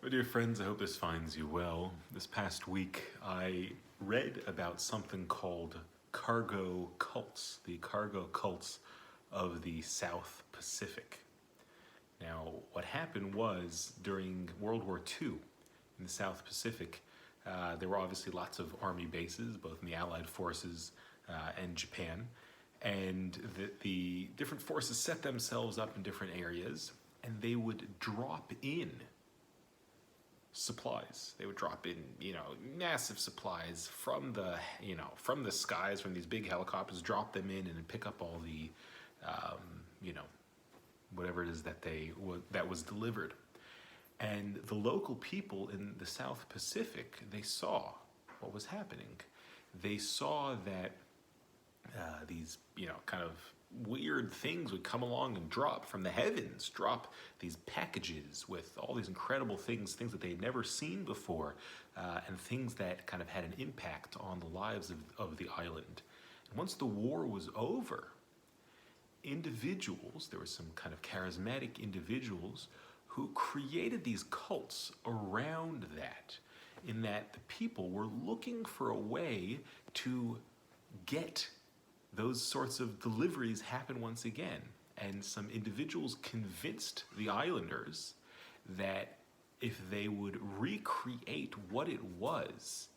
My dear friends, I hope this finds you well. This past week, I read about something called cargo cults, the cargo cults of the South Pacific. Now, what happened was during World War II in the South Pacific, there were obviously lots of army bases, both in the Allied forces and Japan, and the different forces set themselves up in different areas, and they would drop in supplies. They would drop in, massive supplies from the skies, from these big helicopters, drop them in and pick up all the, um, you know, whatever it is that was delivered. And the local people in the South Pacific, they saw what was happening. They saw that these, kind of weird things would come along and drop from the heavens, drop these packages with all these incredible things that they had never seen before, and things that kind of had an impact on the lives of the island. And once the war was over, there were some kind of charismatic individuals who created these cults around that, in that the people were looking for a way to get those sorts of deliveries happen once again. And some individuals convinced the islanders that if they would recreate what it was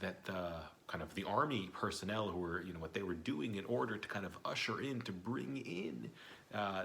that the army personnel who were, what they were doing in order to kind of usher in, to bring in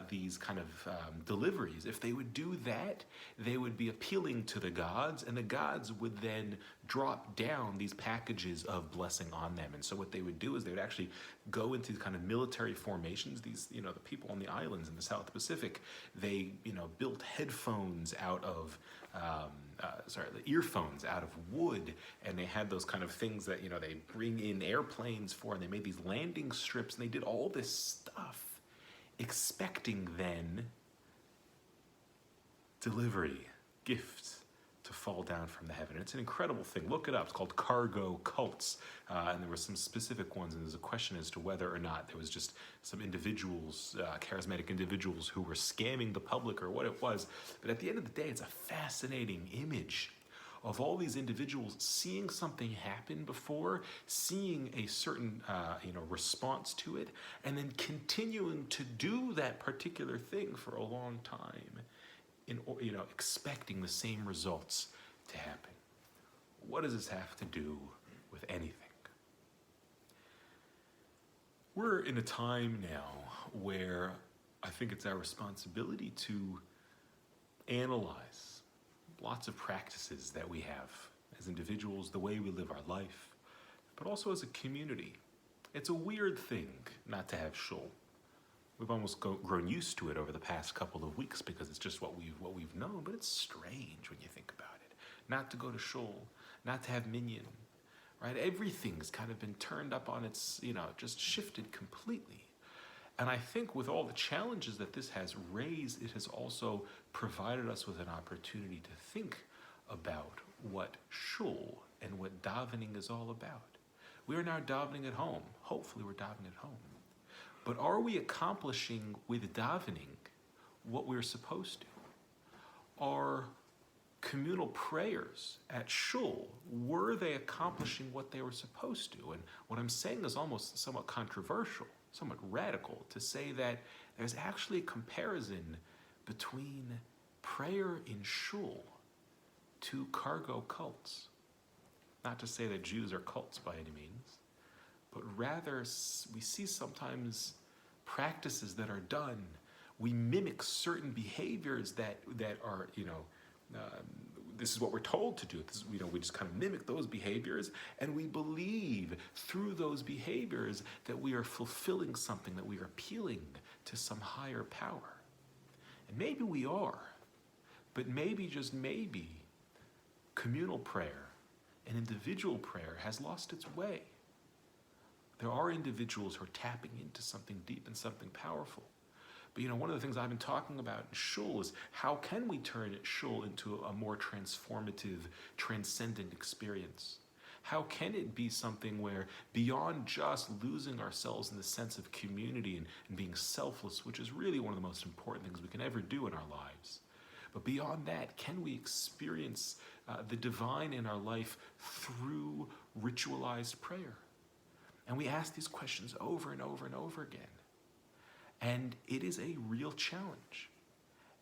these kind of deliveries, if they would do that, they would be appealing to the gods, and the gods would then drop down these packages of blessing on them. And so what they would do is they would actually go into kind of military formations. These, the people on the islands in the South Pacific, they, built headphones out of the earphones out of wood, and they had those kind of things that they bring in airplanes for, and they made these landing strips, and they did all this stuff expecting then delivery, gifts to fall down from the heaven. It's an incredible thing. Look it up. It's called cargo cults, and there were some specific ones, and there's a question as to whether or not there was just some individuals, charismatic individuals, who were scamming the public or what it was. But at the end of the day, it's a fascinating image of all these individuals seeing something happen before, seeing a certain response to it, and then continuing to do that particular thing for a long time, expecting the same results to happen. What does this have to do with anything? We're in a time now where I think it's our responsibility to analyze lots of practices that we have as individuals, the way we live our life, but also as a community. It's a weird thing not to have shul. We've almost grown used to it over the past couple of weeks because it's just what we've known, but it's strange when you think about it. Not to go to shul, not to have minyan, right? Everything's kind of been turned up on its, just shifted completely. And I think with all the challenges that this has raised, it has also provided us with an opportunity to think about what shul and what davening is all about. We are now davening at home. Hopefully we're davening at home. But are we accomplishing with davening what we're supposed to? Are communal prayers at shul, were they accomplishing what they were supposed to? And what I'm saying is almost somewhat controversial, somewhat radical, to say that there's actually a comparison between prayer in shul to cargo cults. Not to say that Jews are cults by any means, but rather we see sometimes practices that are done. We mimic certain behaviors that are, this is what we're told to do. We just kind of mimic those behaviors, and we believe through those behaviors that we are fulfilling something, that we are appealing to some higher power. And maybe we are, but maybe, just maybe, communal prayer and individual prayer has lost its way. There are individuals who are tapping into something deep and something powerful. But one of the things I've been talking about in shul is how can we turn shul into a more transformative, transcendent experience? How can it be something where, beyond just losing ourselves in the sense of community and being selfless, which is really one of the most important things we can ever do in our lives, But beyond that, can we experience the divine in our life through ritualized prayer? And we ask these questions over and over and over again. And it is a real challenge.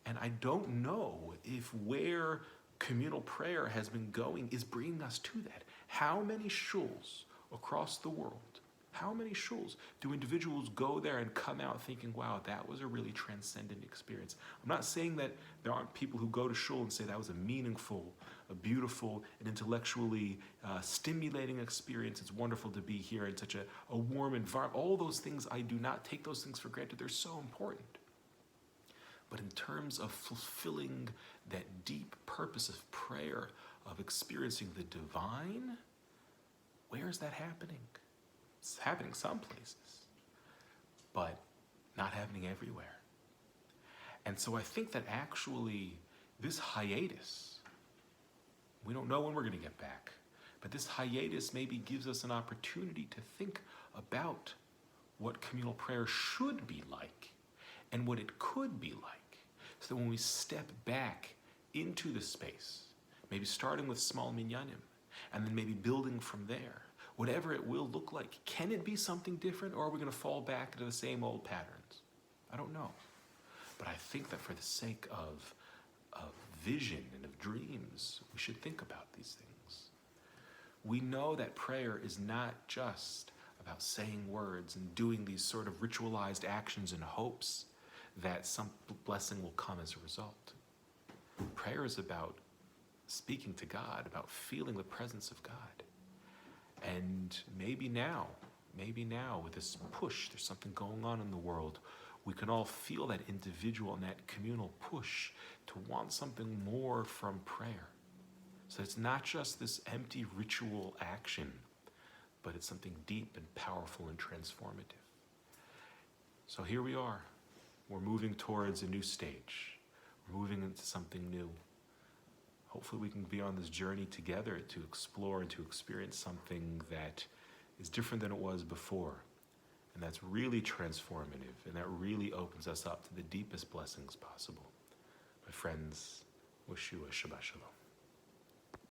And I don't know if where communal prayer has been going is bringing us to that. How many shuls across the world, how many shuls do individuals go there and come out thinking, wow, that was a really transcendent experience? I'm not saying that there aren't people who go to shul and say that was a meaningful, a beautiful, and intellectually stimulating experience. It's wonderful to be here in such a warm environment. All those things, I do not take those things for granted. They're so important. But in terms of fulfilling that deep purpose of prayer, of experiencing the divine, where is that happening? It's happening some places, but not happening everywhere. And so I think that actually this hiatus, we don't know when we're going to get back, but this hiatus maybe gives us an opportunity to think about what communal prayer should be like and what it could be like. So that when we step back into the space, maybe starting with small minyanim, and then maybe building from there, whatever it will look like, can it be something different, or are we going to fall back into the same old patterns? I don't know. But I think that for the sake of vision and of dreams, we should think about these things. We know that prayer is not just about saying words and doing these sort of ritualized actions in hopes that some blessing will come as a result. Prayer is about speaking to God, about feeling the presence of God. And maybe now with this push, there's something going on in the world. We can all feel that individual and that communal push to want something more from prayer. So it's not just this empty ritual action, but it's something deep and powerful and transformative. So here we are. We're moving towards a new stage. We're moving into something new. Hopefully we can be on this journey together to explore and to experience something that is different than it was before. And that's really transformative, and that really opens us up to the deepest blessings possible. My friends, wish you a Shabbat Shalom.